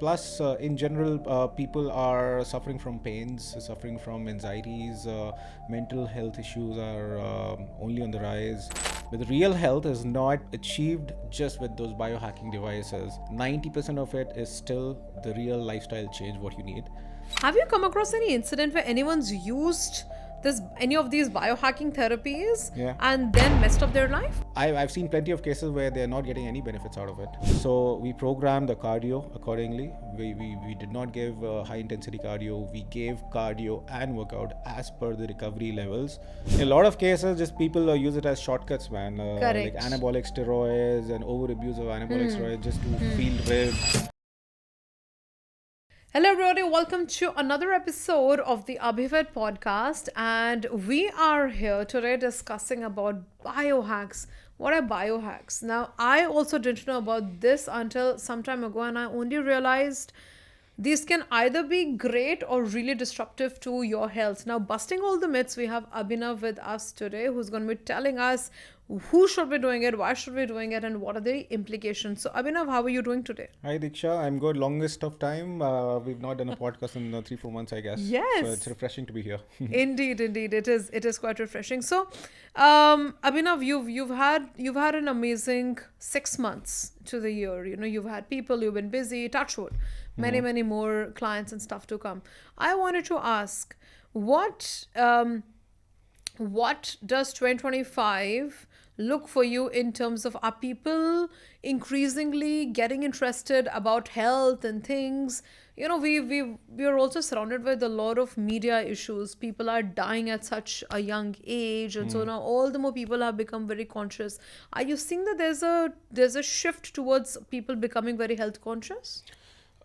Plus, in general, people are suffering from pains, suffering from anxieties. Mental health issues are only on the rise. But the real health is not achieved just with those biohacking devices. 90% of it is still the real lifestyle change what you need. Have you come across any incident where anyone's used any of these biohacking therapies Yeah. and then messed up their life? I've seen plenty of cases where they're not getting any benefits out of it. So we programmed the cardio accordingly. We did not give high intensity cardio. We gave cardio and workout as per the recovery levels. In a lot of cases, just people use it as shortcuts, man. Like Correct. anabolic steroids and over abuse of anabolic steroids just to feel ripped. Hello, everybody. Welcome to another episode of the ABHIIFIT Podcast. And we are here today discussing about biohacks. What are biohacks? Now, I also didn't know about this until some time ago, and I only realized these can either be great or really disruptive to your health. Now, busting all the myths, we have Abhinav with us today, who's going to be telling us who should be doing it, why should we be doing it, and what are the implications. So, Abhinav, how are you doing today? Hi Diksha, I'm good. Longest of time. We've not done a podcast in 3-4 months, I guess. Yes. So it's refreshing to be here. Indeed, it is quite refreshing. So, Abhinav, you've had an amazing 6 months to the year. You know, you've had people, you've been busy. Touch wood, many more clients and stuff to come. I wanted to ask, what does 2025 look for you in terms of, are people increasingly getting interested about health and things? You know, we are also surrounded with a lot of media issues. People are dying at such a young age, and so now all the more people have become very conscious. Are you seeing that there's a shift towards people becoming very health conscious?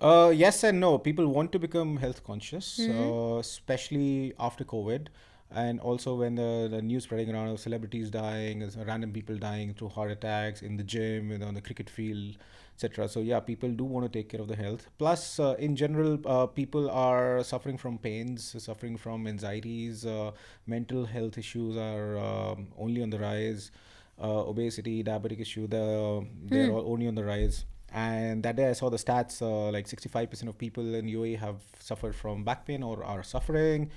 Yes and no. People want to become health conscious, especially after COVID. And also when the news spreading around of celebrities dying, random people dying through heart attacks in the gym, on the cricket field, etc. So yeah, people do want to take care of the health. Plus, in general, people are suffering from pains, suffering from anxieties. Mental health issues are only on the rise. Obesity, diabetic issue, they're all only on the rise. And that day I saw the stats, like 65% of people in UAE have suffered from back pain or are suffering.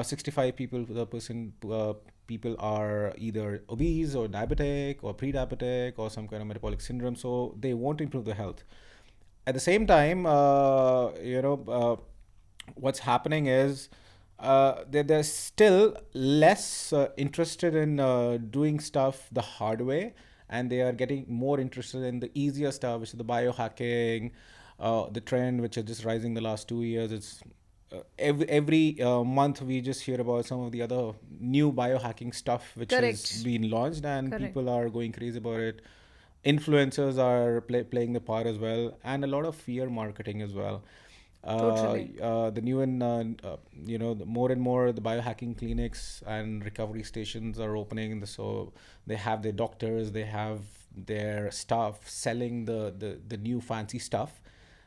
65 people are either obese or diabetic or pre-diabetic or some kind of metabolic syndrome. So they want to improve their health. At the same time, what's happening is they're still less interested in doing stuff the hard way, and they are getting more interested in the easier stuff, which is the biohacking, the trend which is just rising the last 2 years. It's every month we just hear about some of the other new biohacking stuff which has Correct. been launched, and Correct. people are going crazy about it. Influencers are playing the part as well, and a lot of fear marketing as well. Totally. The new and the more and more the biohacking clinics and recovery stations are opening. So they have their doctors, they have their staff selling the new fancy stuff,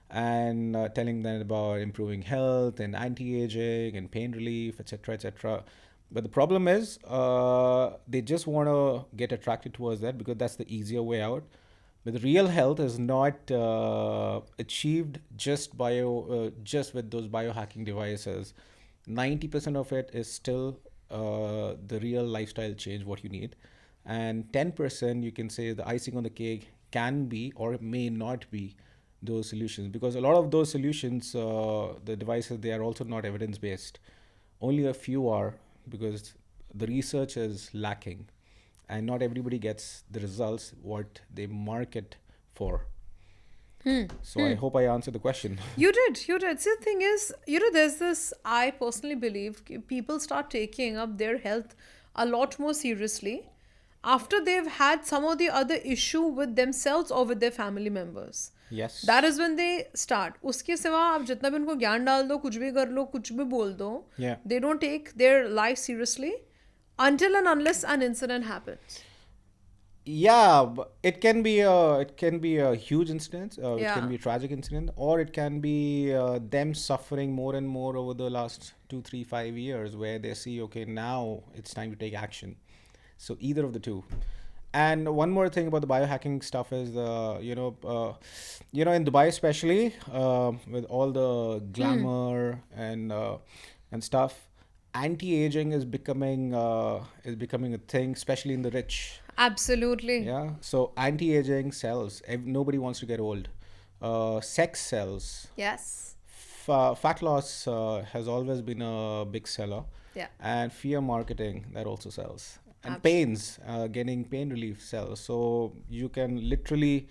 and telling them about improving health and anti-aging and pain relief, etc., etc. But the problem is, they just want to get attracted towards that because that's the easier way out. But the real health is not achieved just with those biohacking devices. 90% of it is still the real lifestyle change what you need, and 10% you can say the icing on the cake can be or may not be those solutions, because a lot of those solutions, the devices, they are also not evidence based. Only a few are, because the research is lacking, and not everybody gets the results what they market for. So I hope I answered the question. You did. See, the thing is, there's this, I personally believe people start taking up their health a lot more seriously after they've had some of the other issue with themselves or with their family members. Yes. That is when they start. उसके सिवा आप जितना भी उनको ज्ञान डाल दो, कुछ भी कर लो, कुछ भी बोल दो, Yeah. they don't take their life seriously until and unless an incident happens. Yeah, it can be a huge incident. It Yeah. can be a tragic incident, or it can be them suffering more and more over the last 2, 3, 5 years, where they see, okay, now it's time to take action. So either of the two. And one more thing about the biohacking stuff is in Dubai especially, with all the glamour and stuff, anti-aging is becoming a thing, especially in the rich. Absolutely. Yeah. So anti-aging sells. Nobody wants to get old. Sex sells. Yes. Fat loss has always been a big seller. Yeah. And fear marketing, that also sells. And Abs- pains, getting pain relief sells. So you can literally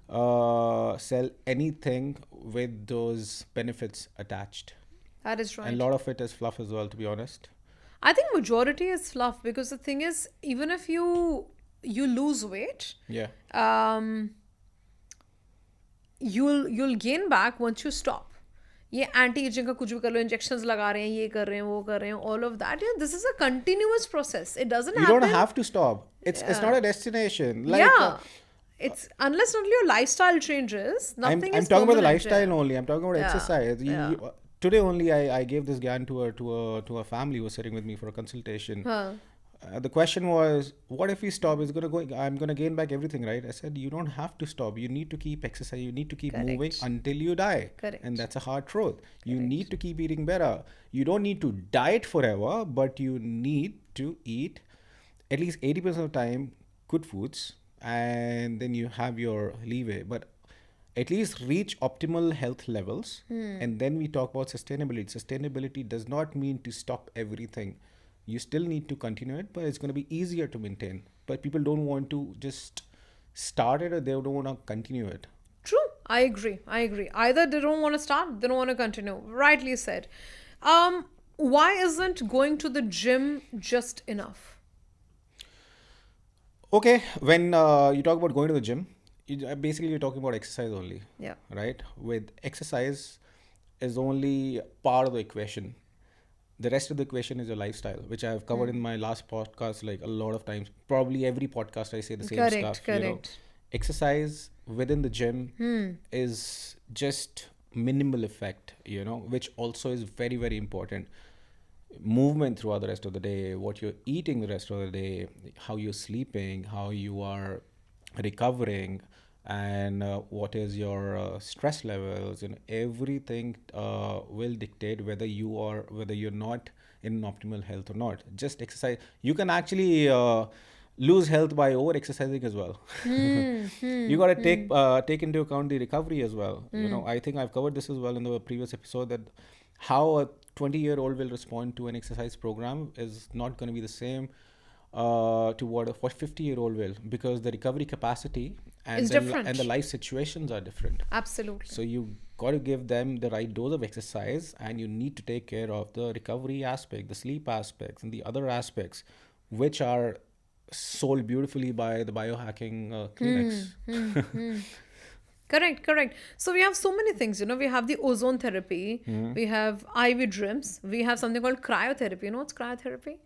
sell anything with those benefits attached. That is right. And a lot of it is fluff as well, to be honest. I think majority is fluff, because the thing is, even if you lose weight, Yeah. you'll gain back once you stop. ये anti ageing का कुछ भी कर लो, injections लगा रहे हैं, ये कर रहे हैं, वो कर रहे हैं, all of that, this is a continuous process. It doesn't You happen. don't have to stop. It's not a destination. Like, Yeah. It's unless only your lifestyle changes, nothing I'm is talking about the permanent, lifestyle yeah. only. I'm talking about Yeah, exercise. yeah. Today only, I gave this GAN to a family who was sitting with me for a consultation. Huh. The question was, what if we stop? I'm gonna gain back everything, right? I said, you don't have to stop. You need to keep exercising. You need to keep Correct. moving until you die. Correct. And that's a hard truth. You need to keep eating better. You don't need to diet forever, but you need to eat at least 80% of the time good foods, and then you have your leeway. But at least reach optimal health levels, and then we talk about sustainability. Sustainability does not mean to stop everything. You still need to continue it, but it's going to be easier to maintain. But people don't want to just start it, or they don't want to continue it. True. I agree. Either they don't want to start, they don't want to continue. Rightly said. Why isn't going to the gym just enough? Okay, when you talk about going to the gym, basically you're talking about exercise only. Yeah. Right? With exercise is only part of the equation. The rest of the equation is your lifestyle, which I have covered in my last podcast, like a lot of times. Probably every podcast I say the same stuff. Correct. Exercise within the gym is just minimal effect, which also is very, very important. Movement throughout the rest of the day, what you're eating the rest of the day, how you're sleeping, how you are recovering, and what is your stress levels, and everything will dictate whether you're not in optimal health or not. Just exercise. You can actually lose health by over exercising as well. You got to take into account the recovery as well. I think I've covered this as well in the previous episode, that how a 20-year-old will respond to an exercise program is not going to be the same to what a 50-year-old will, because the recovery capacity and the life situations are different. Absolutely. So you got to give them the right dose of exercise, and you need to take care of the recovery aspect, the sleep aspects, and the other aspects, which are sold beautifully by the biohacking clinics. Correct. So we have so many things, we have the ozone therapy, we have IV drips, we have something called cryotherapy. You know what's cryotherapy?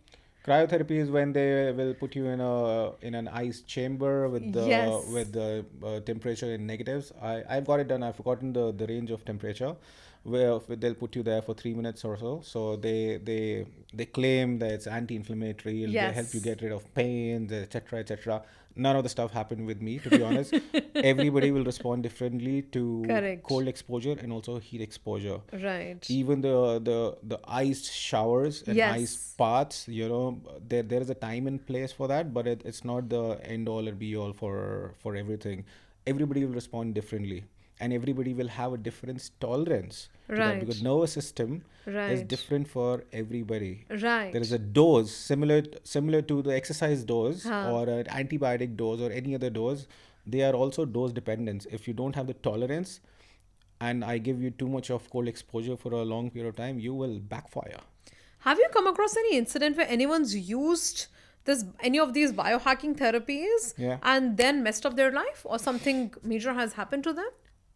Cryotherapy is when they will put you in an ice chamber with the temperature in negatives. I've got it done. I've forgotten the range of temperature, where they'll put you there for 3 minutes or so. So they claim that it's anti-inflammatory. They help you get rid of pains, etc., etc. None of the stuff happened with me, to be honest. Everybody will respond differently to cold exposure and also heat exposure. Right. Even the iced showers and ice baths, there is a time and place for that, but it's not the end all or be all for everything. Everybody will respond differently, and everybody will have a different tolerance to that, because nervous system is different for everybody. Right. There is a dose similar to the exercise dose or an antibiotic dose or any other dose. They are also dose dependent. If you don't have the tolerance, and I give you too much of cold exposure for a long period of time, you will backfire. Have you come across any incident where anyone's used any of these biohacking therapies and then messed up their life, or something major has happened to them?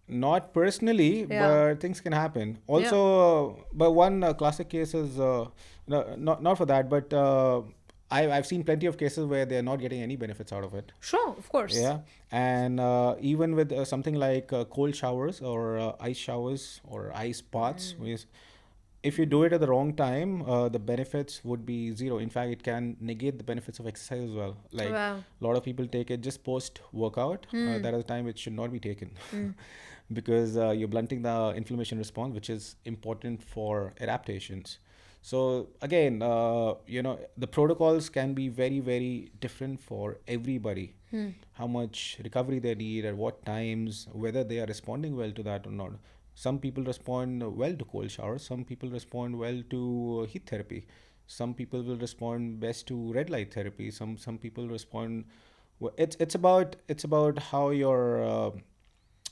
Not personally, but things can happen. Also, but one classic case is not for that, but I've seen plenty of cases where they're not getting any benefits out of it. Sure, of course. Yeah, and even with something like cold showers or ice showers or ice baths, if you do it at the wrong time, the benefits would be zero. In fact, it can negate the benefits of exercise as well. Like Wow. a lot of people take it just post workout. That is the time it should not be taken because you're blunting the inflammation response, which is important for adaptations. So again, the protocols can be very, very different for everybody. How much recovery they need, at what times, whether they are responding well to that or not. Some people respond well to cold showers. Some people respond well to heat therapy. Some people will respond best to red light therapy. Some people respond. It's about how your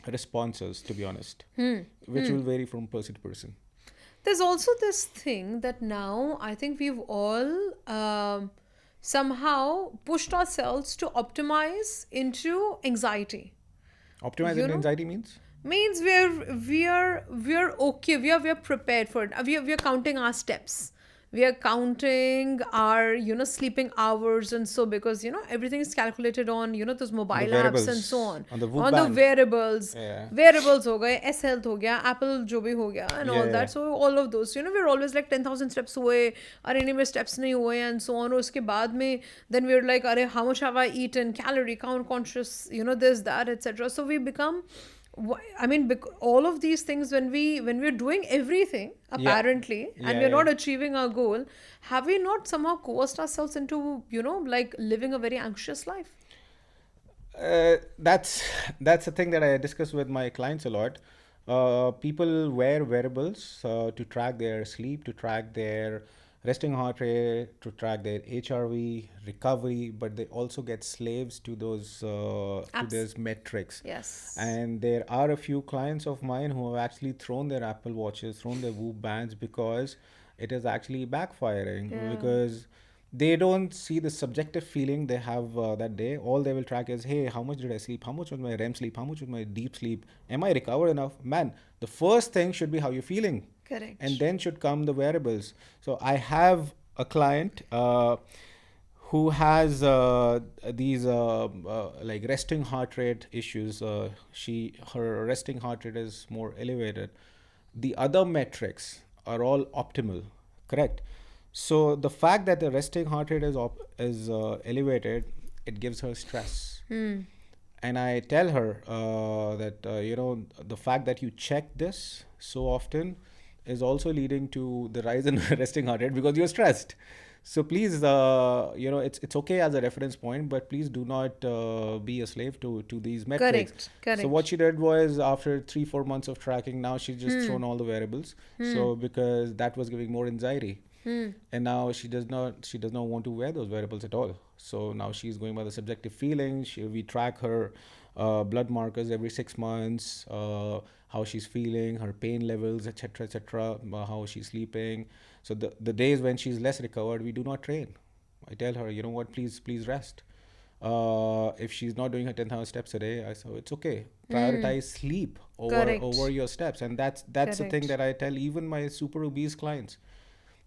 response is, to be honest, which will vary from person to person. There's also this thing that now I think we've all somehow pushed ourselves to optimize into anxiety. You Optimizing know, anxiety means. means we're okay. We are prepared for it. We are counting our steps. We are counting our sleeping hours, and so because everything is calculated on those On the mobile apps and so variables, on, on the Whoop on the band. wearables. Yeah. Wearables ho gaye, S Health ho gaya, Apple jo bhi ho gaya, and Yeah, all yeah. that. So all of those, we're always like 10,000 steps away, or any more steps nahi hue, and so on. Uske baad mein, then we're like, Are, how much have I eaten? Calorie count conscious, this, that, etc. So we become, I mean, all of these things when we're doing everything Yeah. apparently, and Yeah, we're not yeah. achieving our goal, have we not somehow coerced ourselves into like living a very anxious life? That's the thing that I discuss with my clients a lot. People wear wearables to track their sleep, to track their resting heart rate, to track their HRV recovery, but they also get slaves to Apps. those metrics. Yes. And there are a few clients of mine who have actually thrown their Apple watches, thrown their Whoop bands because it is actually backfiring. Yeah. Because they don't see the subjective feeling they have that day. All they will track is, hey, how much did I sleep? How much was my REM sleep? How much was my deep sleep? Am I recovered enough? Man, the first thing should be how you're feeling. Correct. And then should come the wearables. So I have a client who has these like resting heart rate issues. Her resting heart rate is more elevated. The other metrics are all optimal, correct? So the fact that the resting heart rate is elevated, it gives her stress. And I tell her that the fact that you check this so often is also leading to the rise in resting heart rate because you're stressed. So please, it's okay as a reference point, but please do not be a slave to these metrics. Correct. Correct. So what she did was, after 3-4 months of tracking, now she's just thrown all the variables. So because that was giving more anxiety. And now she does not want to wear those wearables at all. So now she's going by the subjective feeling. We track her blood markers every 6 months, how she's feeling, her pain levels, etc., how she's sleeping. So the days when she's less recovered, we do not train. I tell her, you know what, please rest. If she's not doing her 10,000 steps a day, I say it's okay. Prioritize sleep Correct. over your steps, and that's the thing Correct. that I tell even my super obese clients.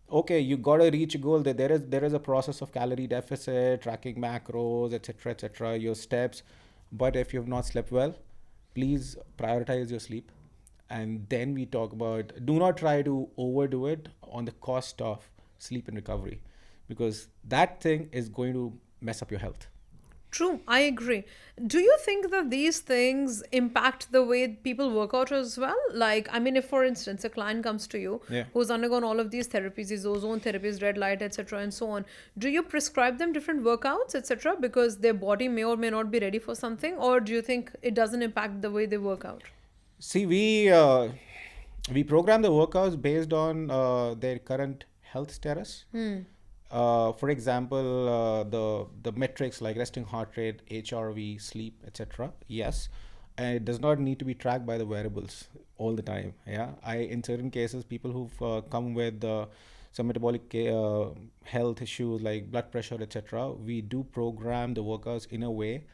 Okay, you gotta reach a goal. There is a process of calorie deficit, tracking macros, etc., your steps. But if you have not slept well, please prioritize your sleep. And then we talk about, do not try to overdo it on the cost of sleep and recovery, because that thing is going to mess up your health. True, I agree. Do you think that these things impact the way people work out as well? Like, I mean, if for instance a client comes to you Yeah. who's undergone all of these therapies, these ozone therapies, red light, etc., and so on, do you prescribe them different workouts, etc., because their body may or may not be ready for something, or do you think it doesn't impact the way they work out? See, we program the workouts based on their current health status. For example, the metrics like resting heart rate, HRV, sleep, etc. Yes, and it does not need to be tracked by the wearables all the time. Yeah, in certain cases, people who've come with some metabolic health issues like blood pressure, etc. We do program the workouts in a way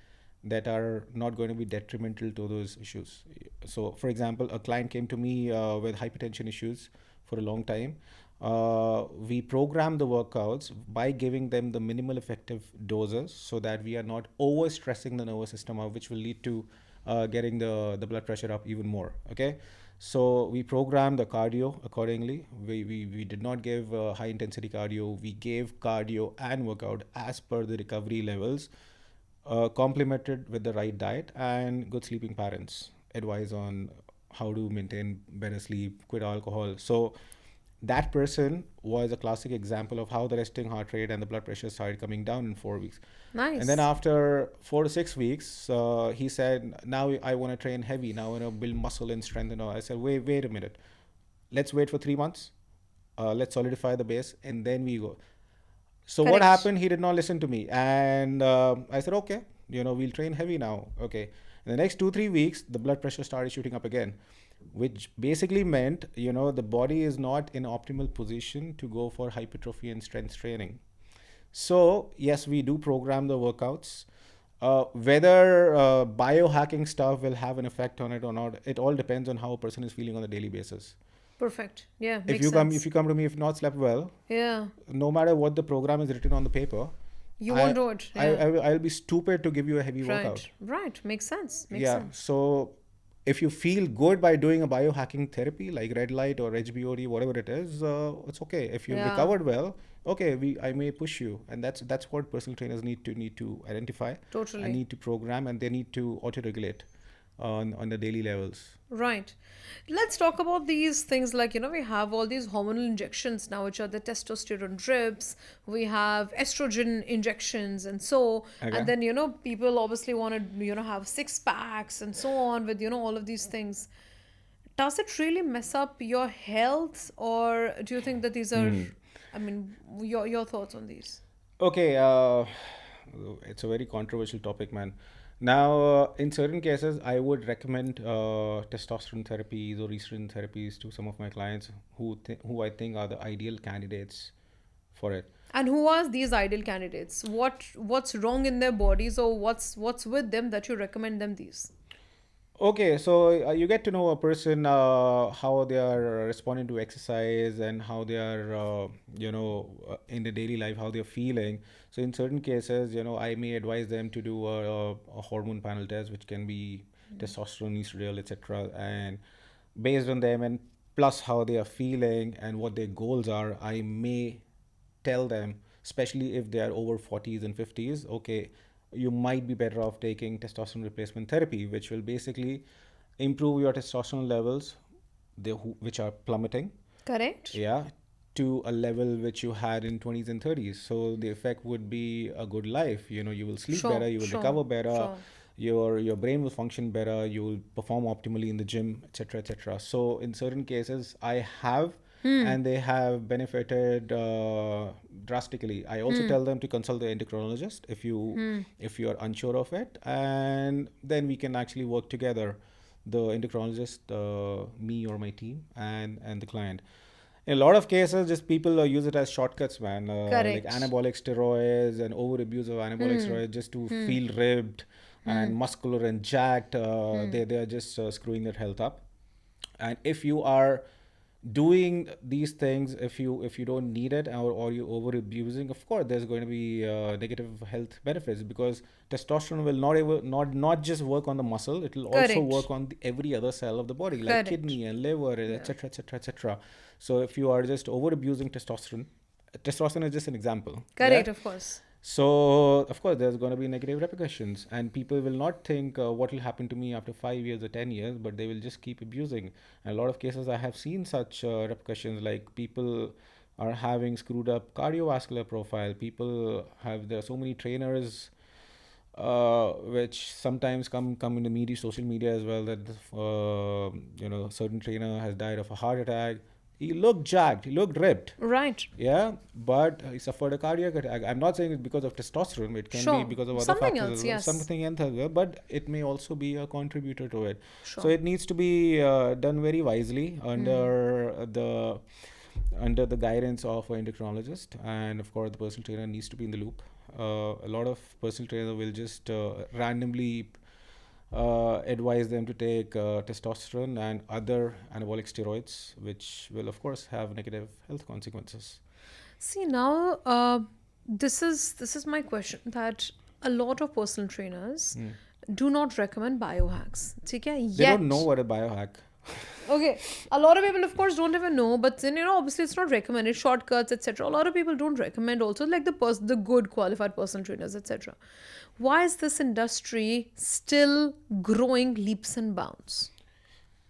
that are not going to be detrimental to those issues. So, for example, a client came to me with hypertension issues for a long time. We program the workouts by giving them the minimal effective doses so that we are not overstressing the nervous system out, which will lead to getting the blood pressure up even more. Okay, So we programmed the cardio accordingly. We did not give high intensity cardio. We gave cardio and workout as per the recovery levels, complemented with the right diet and good sleeping patterns. Advice on how to maintain better sleep, quit alcohol. So that person was a classic example of how the resting heart rate and the blood pressure started coming down in 4 weeks. And then Nice. after 4 to 6 weeks, he said, "Now I want to train heavy. Now I want to build muscle and strength." And all. I said, "Wait a minute. Let's wait for 3 months. Let's solidify the base, and then we go." So what Correct. happened? He did not listen to me, and I said, "Okay, we'll train heavy now." Okay. In the next 2 3 weeks, the blood pressure started shooting up again, which basically meant the body is not in optimal position to go for hypertrophy and strength training. So yes, we do program the workouts. Whether biohacking stuff will have an effect on it or not, it all depends on how a person is feeling on a daily basis. Perfect. Yeah, If makes you come, if sense. you come to me, if not slept well, Yeah, no matter what the program is written on the paper, you won't I, do it. I, Yeah, I'll be stupid to give you a heavy right, workout. right. Makes sense. Makes Yeah. sense. So if you feel good by doing a biohacking therapy like red light or HBOD, whatever it is, it's okay. If you've Yeah, recovered well, okay, I may push you, and that's what personal trainers need to identify and totally. need to program, and they need to auto-regulate on the daily levels. Right. Let's talk about these things like, we have all these hormonal injections now, which are the testosterone drips. We have estrogen injections and so, and Okay. then, people obviously want to, have six packs and so on with, all of these things. Does it really mess up your health, or do you think that these are, I mean, your thoughts on these? Okay, it's a very controversial topic, man. Now, in certain cases, I would recommend testosterone therapies or estrogen therapies to some of my clients who I think are the ideal candidates for it. And who are these ideal candidates? What's wrong in their bodies, or what's with them that you recommend them these? Okay, so you get to know a person, how they are responding to exercise and how they are, in the daily life, how they're feeling. So in certain cases, I may advise them to do a hormone panel test, which can be testosterone, estradiol, etc. And based on them and plus how they are feeling and what their goals are, I may tell them, especially if they are over 40s and 50s, okay, you might be better off taking testosterone replacement therapy, which will basically improve your testosterone levels, which are plummeting, Correct. yeah, to a level which you had in 20s and 30s. So the effect would be a good life. You will sleep better, Sure, you will sure, recover better, sure. your brain will function better, you will perform optimally in the gym, etc., etc. So in certain cases, I have and they have benefited drastically. I also tell them to consult the endocrinologist if you are unsure of it, and then we can actually work together, the endocrinologist, me or my team, and the client. In a lot of cases, just people use it as shortcuts, man. Like Correct. anabolic steroids and over abuse of anabolic steroids just to feel ribbed and muscular and jacked. They are just screwing their health up. And if you are doing these things, if you don't need it, or you over abusing, of course there's going to be negative health benefits, because testosterone will not just work on the muscle, it will also Correct. work on every other cell of the body, like Correct. kidney and liver, Yeah. etc., etc., etc. So if you are just over abusing testosterone is just an example, yeah. Correct, of course. So, of course, there's going to be negative repercussions, and people will not think what will happen to me after 5 years or 10 years, but they will just keep abusing. And a lot of cases, I have seen such repercussions, like people are having screwed up cardiovascular profile. There are so many trainers which sometimes come in the media, social media as well, that certain trainer has died of a heart attack. He looked jacked, he looked ripped, Right. yeah, but he suffered a cardiac attack. I'm not saying it's because of testosterone. It can be Sure. because of other Something factors as else, well, yes. something else as well, but it may also be a contributor to it. So Sure. it needs to be done very wisely under the guidance of an endocrinologist, and of course the personal trainer needs to be in the loop. A lot of personal trainer will just randomly advise them to take testosterone and other anabolic steroids, which will, of course, have negative health consequences. See now, this is my question, that a lot of personal trainers do not recommend biohacks. ठीक है? They don't know Yet what a biohack. Okay, a lot of people, of course, don't even know, but then obviously it's not recommended. Shortcuts, etc. A lot of people don't recommend also, like the good qualified personal trainers, etc. Why is this industry still growing leaps and bounds?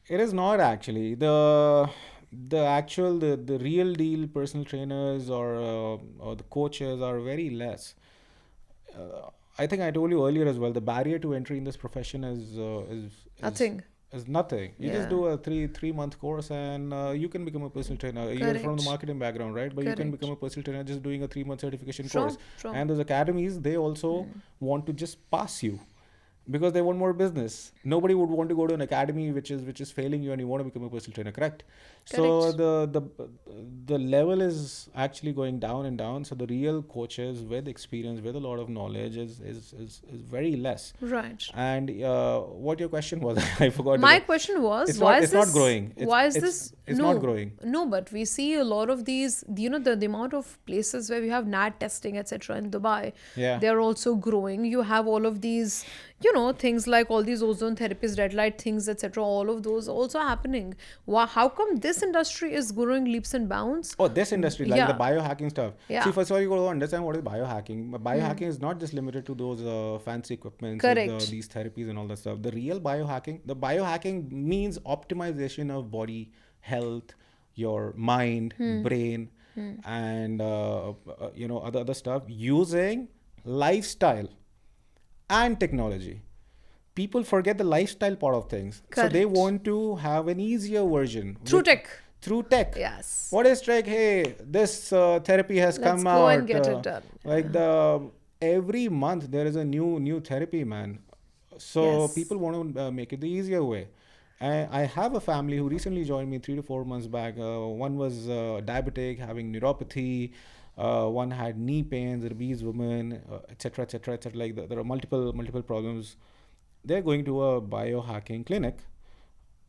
It is not actually the real deal personal trainers or the coaches are very less. I think I told you earlier as well. The barrier to entry in this profession Nothing. is nothing. You just Yeah. do a three month course and you can become a personal trainer. You're from the Correct. marketing background, right? But you can Correct. become a personal trainer just doing a 3-month certification True. course. True. And those academies, they also want to just pass you because they want more business. Nobody would want to go to an academy which is failing you and you want to become a personal trainer, correct? So Correct. the level is actually going down and down. So the real coaches with experience, with a lot of knowledge, is very less. Right. And what your question was, I forgot. My question was, It's why not. is It's not this? growing. Why is it's, this? It's No, not growing. no, but we see a lot of these. The amount of places where we have NAT testing, etc. in Dubai, Yeah. they're also growing. You have all of these, things like all these ozone therapies, red light things, etc. All of those also happening. How come this industry is growing leaps and bounds? Oh, this industry, like the Yeah. biohacking stuff. Yeah. See, first of all, you got to understand what is biohacking. Biohacking is not just limited to those fancy equipments, with, Correct. these therapies and all that stuff. The biohacking means optimization of body health, your mind, brain, and other stuff using lifestyle and technology. People forget the lifestyle part of things, so they Correct. want to have an easier version Through tech. through tech. Yes. What is tech? Hey, this therapy has Let's come go out. and get it done. Like the every month there is a new therapy, man. So Yes. people want to make it the easier way. I have a family who recently joined me 3 to 4 months back. One was diabetic, having neuropathy. One had knee pains, obese woman, etc., etc., etc. Like there are multiple problems. They're going to a biohacking clinic,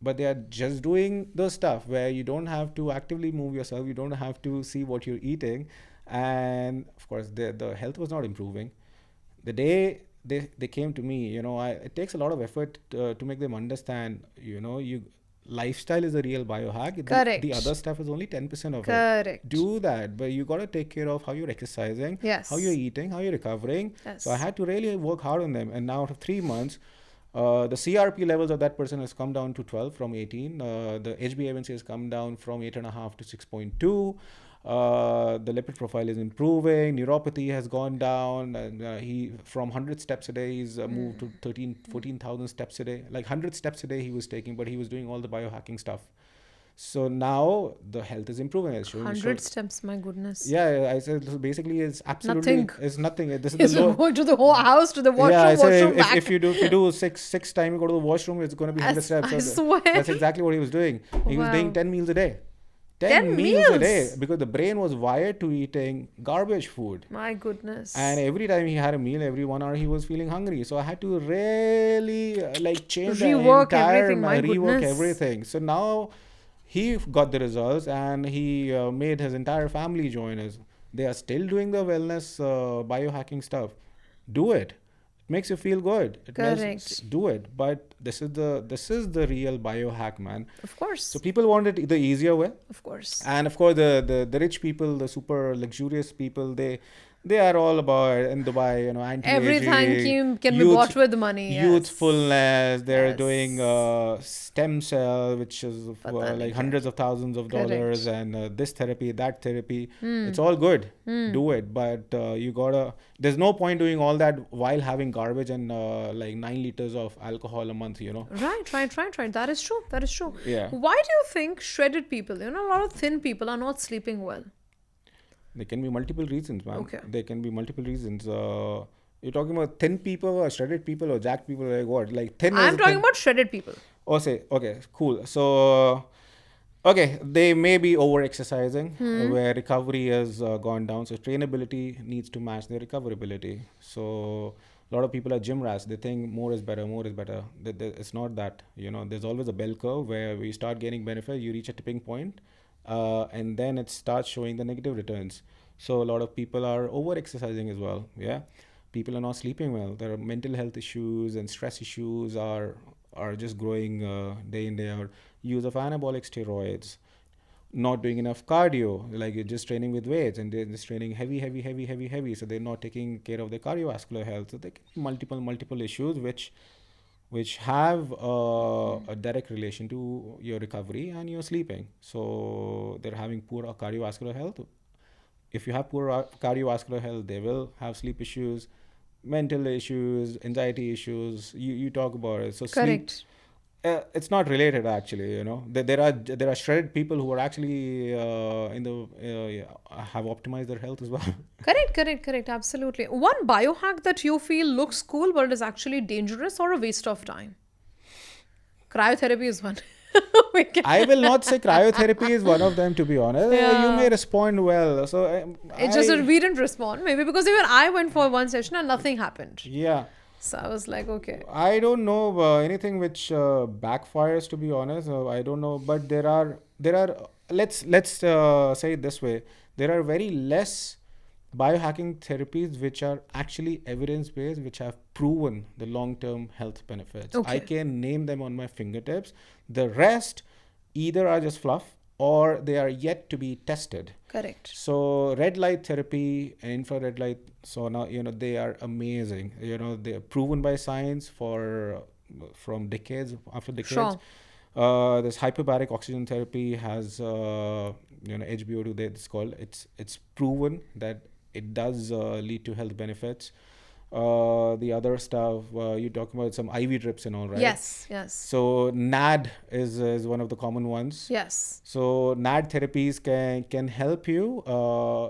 but they are just doing the stuff where you don't have to actively move yourself, you don't have to see what you're eating, and of course the health was not improving. The day they came to me, it takes a lot of effort to make them understand, you lifestyle is the real biohack. Correct. The other stuff is only 10% of it. Correct. Do that, but you got to take care of how you're exercising, Yes. how you're eating, how you're recovering. Yes. So I had to really work hard on them, and now after 3 months, the CRP levels of that person has come down to 12 from 18. The HbA1c has come down from 8.5 to 6.2. The lipid profile is improving. Neuropathy has gone down, and he from 100 steps a day he's moved to 14,000 steps a day. Like 100 steps a day he was taking, but he was doing all the biohacking stuff. So now the health is improving. It's showing. 100 steps, my goodness. Yeah, I said so basically it's absolutely Nothing. it's nothing. This is He's the low. going to the whole house, to the washroom, Yeah, I say washroom back. if you do six time you go to the washroom, it's going to be 100 steps. I So swear. that's exactly what he was doing. He was doing Wow. 10 meals a day. 10 meals a day meals? because the brain was wired to eating garbage food. My goodness. And every time he had a meal, every 1 hour, he was feeling hungry. So I had to really change Rework the entire everything, my rework goodness. everything. So now he got the results, and he made his entire family join us. They are still doing the wellness biohacking stuff. Do it. It makes you feel good. Correct. Do it. But this is the real biohack, man. Of course. So people want it the easier way. Of course. And of course, the rich people, the super luxurious people, they are all about in Dubai, anti-aging, Everything can be bought with money. Yes. youthfulness. They're Yes. doing stem cell, which is Pata like nahi hundreds of thousands of Correct. dollars, and this therapy, that therapy. It's all good. Do it, but you gotta. There's no point doing all that while having garbage and like 9 liters of alcohol a month. Right. That is true. That is true. Yeah. Why do you think shredded people, a lot of thin people are not sleeping well? There can be multiple reasons, man. Okay. There can be multiple reasons. You're talking about thin people or shredded people or jacked people, like what? Like thin. I'm is talking thin. about shredded people. Oh, say okay, cool. So, okay, they may be over exercising, where recovery has gone down. So trainability needs to match their recoverability. So a lot of people are gym rats. They think more is better, more is better. It's not that. There's always a bell curve where we start gaining benefit, you reach a tipping point, and then it starts showing the negative returns. So a lot of people are over exercising as well. Yeah, people are not sleeping well. There are mental health issues and stress issues are just growing day in day out. use of anabolic steroids, not doing enough cardio, like you're just training with weights and they're just training heavy. So they're not taking care of their cardiovascular health. So there can be multiple issues which have a direct relation to your recovery and your sleeping. So they're having poor cardiovascular health. If you have poor cardiovascular health, they will have sleep issues, mental issues, anxiety issues. You talk about it. So Correct. sleep, it's not related actually. There are shredded people who are actually have optimized their health as well. Correct. Absolutely. One biohack that you feel looks cool but is actually dangerous or a waste of time? Cryotherapy is one. I will not say cryotherapy is one of them, to be honest. Yeah. You may respond well. So It's just that we didn't respond, maybe because even I went for one session and nothing happened. yeah. So I was like, okay. I don't know anything which backfires, to be honest. I don't know, but there are let's say it this way. There are very less biohacking therapies which are actually evidence based, which have proven the long term health benefits. Okay. I can name them on my fingertips. The rest either are just fluff or they are yet to be tested. Correct. So red light therapy and infrared light sauna, they are amazing. They are proven by science from decades after decades. Sure. This hyperbaric oxygen therapy has HbO2. It's called. It's proven that it does lead to health benefits. The other stuff you talk about, some IV drips and all, right? Yes. So NAD is one of the common ones. Yes. So NAD therapies can help you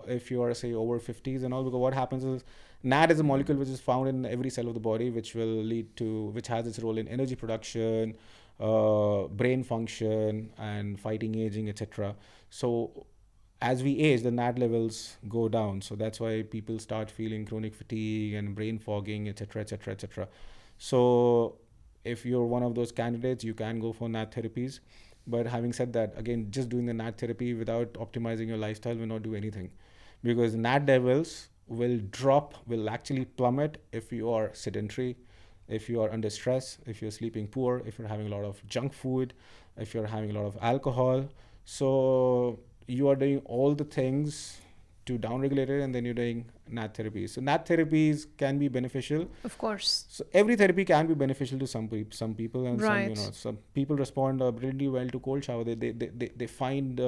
if you are, say, over 50s and all, because what happens is NAD is a molecule which is found in every cell of the body, which has its role in energy production, brain function, and fighting aging, etc. So as we age, the NAD levels go down. So that's why people start feeling chronic fatigue and brain fogging, etc. So if you're one of those candidates, you can go for NAD therapies. But having said that, again, just doing the NAD therapy without optimizing your lifestyle will not do anything, because NAD levels will actually plummet if you are sedentary, if you are under stress, if you're sleeping poor, if you're having a lot of junk food, if you're having a lot of alcohol. So you are doing all the things to downregulate it, and then you're doing NAD therapies. So NAD therapies can be beneficial. Of course. So every therapy can be beneficial to some people, and Right. some people respond brilliantly well to cold shower. They find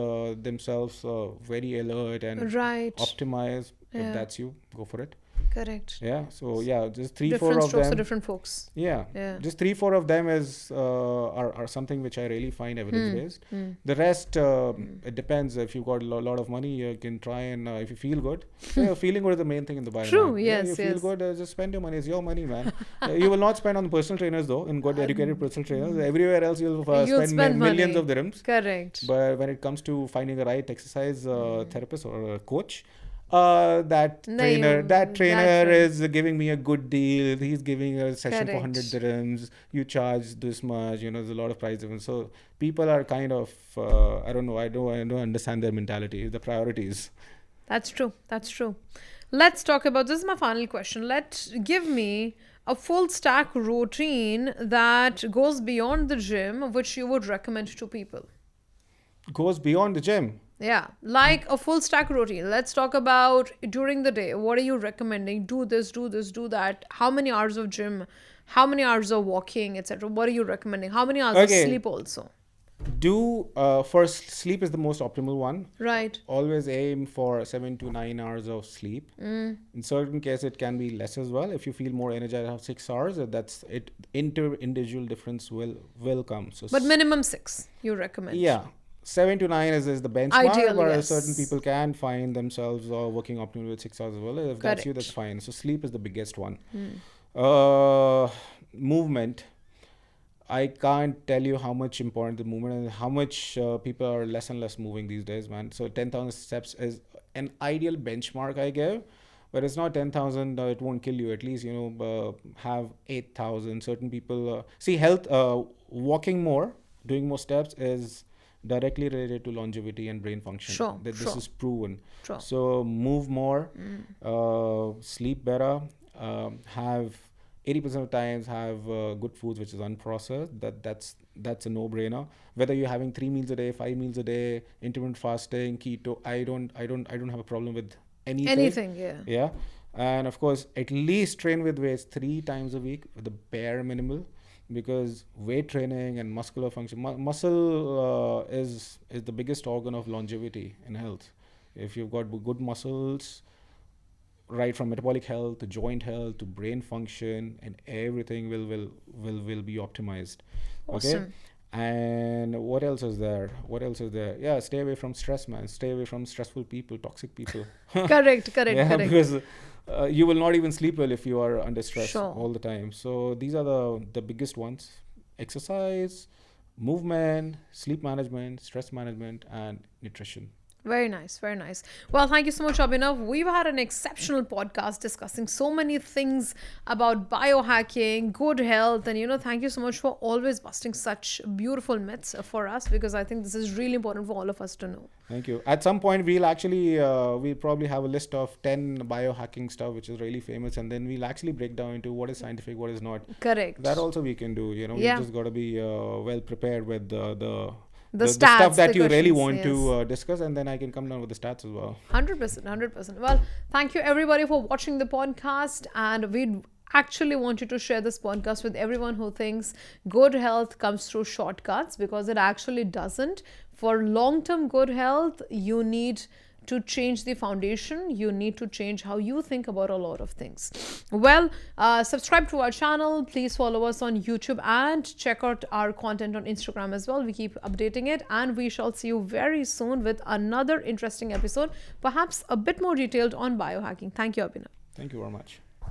themselves very alert and Right. optimized. Yeah. If that's you, go for it. Correct. Yeah. So just 3-4 Different of strokes for them. different folks. Yeah. Just 3-4 of them are something which I really find evidence based. The rest, it depends. If you've got a lot of money, you can try, and if you feel good, feeling good is the main thing in the bio. True. Yeah, Yes. you feel good, just spend your money. It's your money, man. You will not spend on the personal trainers though. In good educated personal trainers, everywhere else you'll spend millions money. of dirhams. Correct. But when it comes to finding the right exercise therapist or a coach, that trainer is giving me a good deal. He's giving a session for 100 dirhams. You charge this much. There's a lot of price difference. So people are kind of I don't know. I don't understand their mentality, the priorities. That's true. Let's talk about, this is my final question. Give me a full stack routine that goes beyond the gym, which you would recommend to people. Goes beyond the gym. Yeah, like a full stack routine. Let's talk about during the day. What are you recommending? Do this, do that. How many hours of gym? How many hours of walking, etc.? What are you recommending? How many hours of sleep also? First, sleep is the most optimal one. Right. Always aim for 7 to 9 hours of sleep. In certain cases, it can be less as well. If you feel more energized, have 6 hours. That's it. Individual difference will come. So, but minimum 6, you recommend. Yeah. 7 to 9 is the benchmark. Ideal, but yes. certain people can find themselves working optimally with 6 hours as well. If that's you, Correct. that's fine. So sleep is the biggest one. Movement. I can't tell you how much important the movement and how much people are less and less moving these days, man. So 10,000 steps is an ideal benchmark I give, but it's not 10,000. It won't kill you. At least, have 8,000. Certain people see health. Walking more, doing more steps is directly related to longevity and brain function. Sure. This is proven. Sure. So move more, sleep better, have 80% of times have good foods which is unprocessed. That's a no-brainer. Whether you're having 3 meals a day, 5 meals a day, intermittent fasting, keto, I don't have a problem with anything. Anything, yeah. Yeah. And of course, at least train with weights 3 times a week, the bare minimal, because weight training and muscular function, muscle is the biggest organ of longevity in health. If you've got good muscles, right from metabolic health to joint health to brain function, and everything will be optimized. Okay. Awesome. And what else is there? Yeah, stay away from stress, man. Stay away from stressful people, toxic people. Correct. Yeah, because you will not even sleep well if you are under stress Sure. all the time. So these are the biggest ones: exercise, movement, sleep management, stress management, and nutrition. Very nice, very nice. Well, thank you so much, Abhinav. We've had an exceptional podcast discussing so many things about biohacking, good health, and thank you so much for always busting such beautiful myths for us, because I think this is really important for all of us to know. Thank you. At some point, we'll probably have a list of 10 biohacking stuff which is really famous, and then we'll actually break down into what is scientific, what is not. Correct. That also we can do. Yeah. We just got to be well prepared with the stats, stuff that the you really questions, want to discuss, and then I can come down with the stats as well. 100%. Well, thank you everybody for watching the podcast, and we actually want you to share this podcast with everyone who thinks good health comes through shortcuts, because it actually doesn't. For long-term good health, you need to change the foundation. You need to change how you think about a lot of things. Well, subscribe to our channel. Please follow us on YouTube and check out our content on Instagram as well. We keep updating it, and we shall see you very soon with another interesting episode, perhaps a bit more detailed on biohacking. Thank you, Abhinav. Thank you very much.